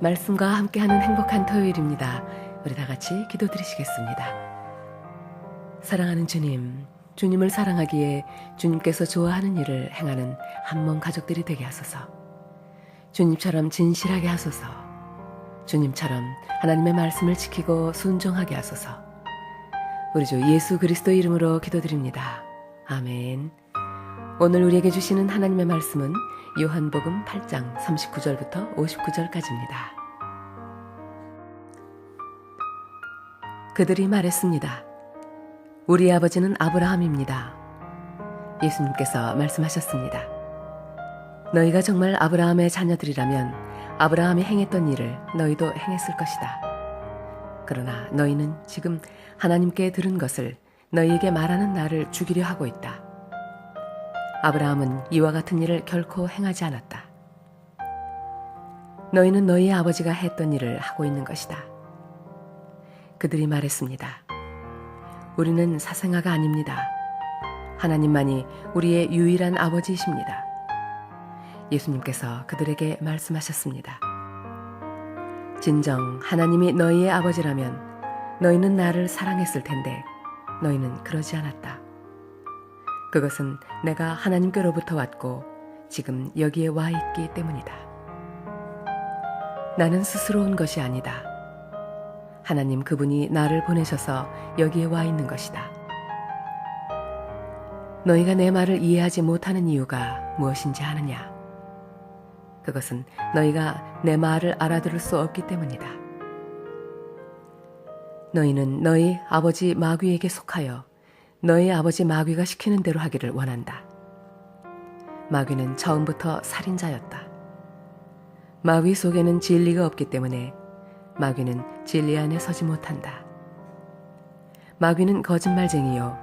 말씀과 함께하는 행복한 토요일입니다. 우리 다 같이 기도드리시겠습니다. 사랑하는 주님, 주님을 사랑하기에 주님께서 좋아하는 일을 행하는 한 몸 가족들이 되게 하소서. 주님처럼 진실하게 하소서. 주님처럼 하나님의 말씀을 지키고 순종하게 하소서. 우리 주 예수 그리스도 이름으로 기도드립니다. 아멘. 오늘 우리에게 주시는 하나님의 말씀은 요한복음 8장 39절부터 59절까지입니다. 그들이 말했습니다. 우리 아버지는 아브라함입니다. 예수님께서 말씀하셨습니다. 너희가 정말 아브라함의 자녀들이라면 아브라함이 행했던 일을 너희도 행했을 것이다. 그러나 너희는 지금 하나님께 들은 것을 너희에게 말하는 나를 죽이려 하고 있다. 아브라함은 이와 같은 일을 결코 행하지 않았다. 너희는 너희의 아버지가 했던 일을 하고 있는 것이다. 그들이 말했습니다. 우리는 사생아가 아닙니다. 하나님만이 우리의 유일한 아버지이십니다. 예수님께서 그들에게 말씀하셨습니다. 진정 하나님이 너희의 아버지라면 너희는 나를 사랑했을 텐데 너희는 그러지 않았다. 그것은 내가 하나님께로부터 왔고 지금 여기에 와 있기 때문이다. 나는 스스로 온 것이 아니다. 하나님 그분이 나를 보내셔서 여기에 와 있는 것이다. 너희가 내 말을 이해하지 못하는 이유가 무엇인지 아느냐? 그것은 너희가 내 말을 알아들을 수 없기 때문이다. 너희는 너희 아버지 마귀에게 속하여 너희 아버지 마귀가 시키는 대로 하기를 원한다. 마귀는 처음부터 살인자였다. 마귀 속에는 진리가 없기 때문에 마귀는 진리 안에 서지 못한다. 마귀는 거짓말쟁이요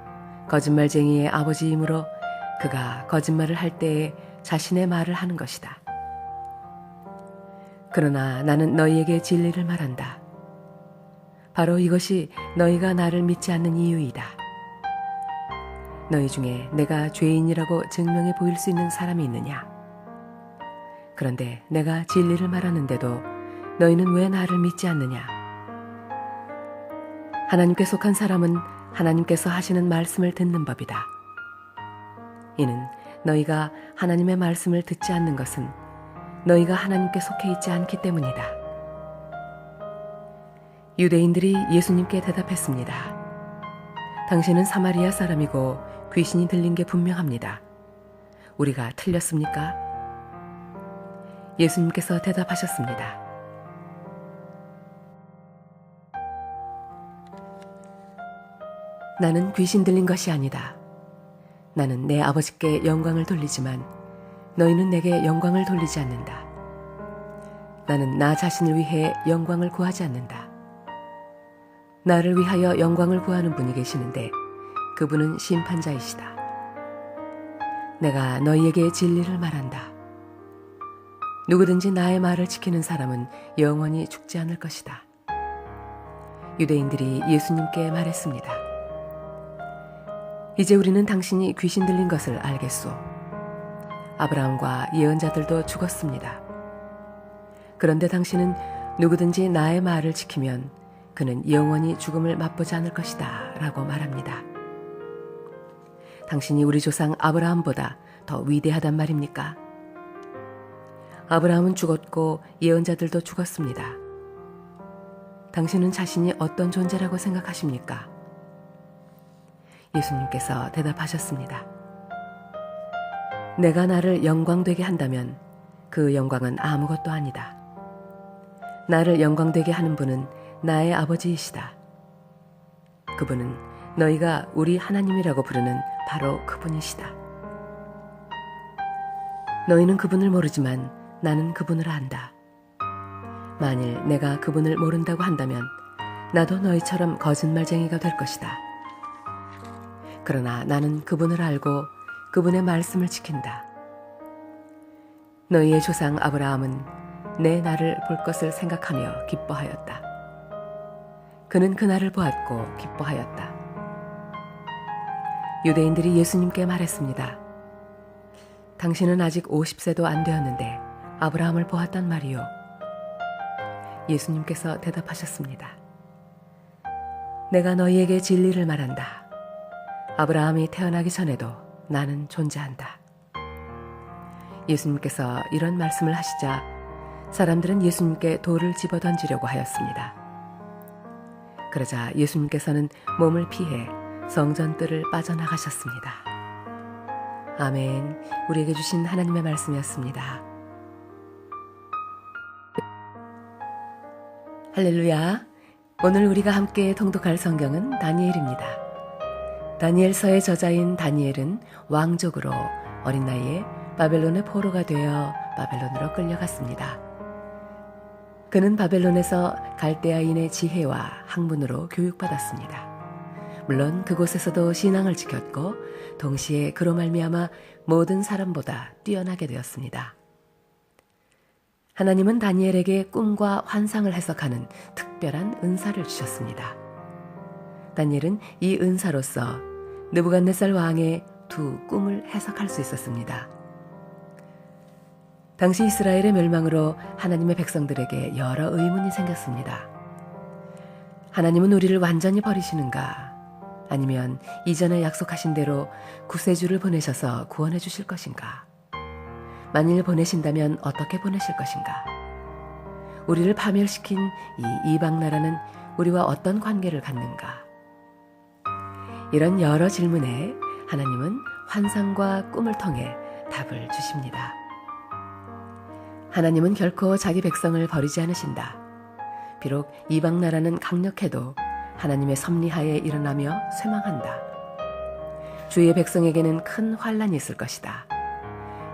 거짓말쟁이의 아버지이므로 그가 거짓말을 할 때에 자신의 말을 하는 것이다. 그러나 나는 너희에게 진리를 말한다. 바로 이것이 너희가 나를 믿지 않는 이유이다. 너희 중에 내가 죄인이라고 증명해 보일 수 있는 사람이 있느냐? 그런데 내가 진리를 말하는데도 너희는 왜 나를 믿지 않느냐? 하나님께 속한 사람은 하나님께서 하시는 말씀을 듣는 법이다. 이는 너희가 하나님의 말씀을 듣지 않는 것은 너희가 하나님께 속해 있지 않기 때문이다. 유대인들이 예수님께 대답했습니다. 당신은 사마리아 사람이고 귀신이 들린 게 분명합니다. 우리가 틀렸습니까? 예수님께서 대답하셨습니다. 나는 귀신 들린 것이 아니다. 나는 내 아버지께 영광을 돌리지만 너희는 내게 영광을 돌리지 않는다. 나는 나 자신을 위해 영광을 구하지 않는다. 나를 위하여 영광을 구하는 분이 계시는데 그분은 심판자이시다. 내가 너희에게 진리를 말한다. 누구든지 나의 말을 지키는 사람은 영원히 죽지 않을 것이다. 유대인들이 예수님께 말했습니다. 이제 우리는 당신이 귀신 들린 것을 알겠소. 아브라함과 예언자들도 죽었습니다. 그런데 당신은 누구든지 나의 말을 지키면 그는 영원히 죽음을 맛보지 않을 것이다 라고 말합니다. 당신이 우리 조상 아브라함보다 더 위대하단 말입니까? 아브라함은 죽었고 예언자들도 죽었습니다. 당신은 자신이 어떤 존재라고 생각하십니까? 예수님께서 대답하셨습니다. 내가 나를 영광되게 한다면 그 영광은 아무것도 아니다. 나를 영광되게 하는 분은 나의 아버지이시다. 그분은 너희가 우리 하나님이라고 부르는 바로 그분이시다. 너희는 그분을 모르지만 나는 그분을 안다. 만일 내가 그분을 모른다고 한다면 나도 너희처럼 거짓말쟁이가 될 것이다. 그러나 나는 그분을 알고 그분의 말씀을 지킨다. 너희의 조상 아브라함은 내 날을 볼 것을 생각하며 기뻐하였다. 그는 그 날을 보았고 기뻐하였다. 유대인들이 예수님께 말했습니다. 당신은 아직 50세도 안 되었는데 아브라함을 보았단 말이요. 예수님께서 대답하셨습니다. 내가 너희에게 진리를 말한다. 아브라함이 태어나기 전에도 나는 존재한다. 예수님께서 이런 말씀을 하시자 사람들은 예수님께 돌을 집어던지려고 하였습니다. 그러자 예수님께서는 몸을 피해 성전 뜰을 빠져나가셨습니다. 아멘. 우리에게 주신 하나님의 말씀이었습니다. 할렐루야. 오늘 우리가 함께 통독할 성경은 다니엘입니다. 다니엘서의 저자인 다니엘은 왕족으로 어린 나이에 바벨론의 포로가 되어 바벨론으로 끌려갔습니다. 그는 바벨론에서 갈대아인의 지혜와 학문으로 교육받았습니다. 물론 그곳에서도 신앙을 지켰고 동시에 그로 말미암아 모든 사람보다 뛰어나게 되었습니다. 하나님은 다니엘에게 꿈과 환상을 해석하는 특별한 은사를 주셨습니다. 다니엘은 이 은사로서 느부갓네살 왕의 두 꿈을 해석할 수 있었습니다. 당시 이스라엘의 멸망으로 하나님의 백성들에게 여러 의문이 생겼습니다. 하나님은 우리를 완전히 버리시는가? 아니면 이전에 약속하신 대로 구세주를 보내셔서 구원해 주실 것인가? 만일 보내신다면 어떻게 보내실 것인가? 우리를 파멸시킨 이 이방 나라는 우리와 어떤 관계를 갖는가? 이런 여러 질문에 하나님은 환상과 꿈을 통해 답을 주십니다. 하나님은 결코 자기 백성을 버리지 않으신다. 비록 이방 나라는 강력해도 하나님의 섭리하에 일어나며 쇠망한다. 주의 백성에게는 큰 환난이 있을 것이다.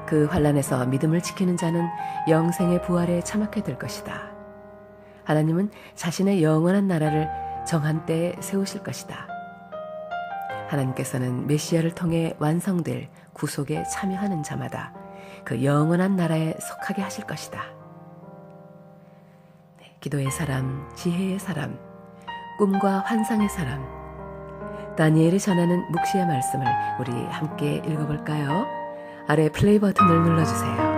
그 환난에서 믿음을 지키는 자는 영생의 부활에 참하게 될 것이다. 하나님은 자신의 영원한 나라를 정한 때에 세우실 것이다. 하나님께서는 메시아를 통해 완성될 구속에 참여하는 자마다 그 영원한 나라에 속하게 하실 것이다. 기도의 사람, 지혜의 사람, 꿈과 환상의 사람, 다니엘이 전하는 묵시의 말씀을 우리 함께 읽어볼까요? 아래 플레이 버튼을 눌러주세요.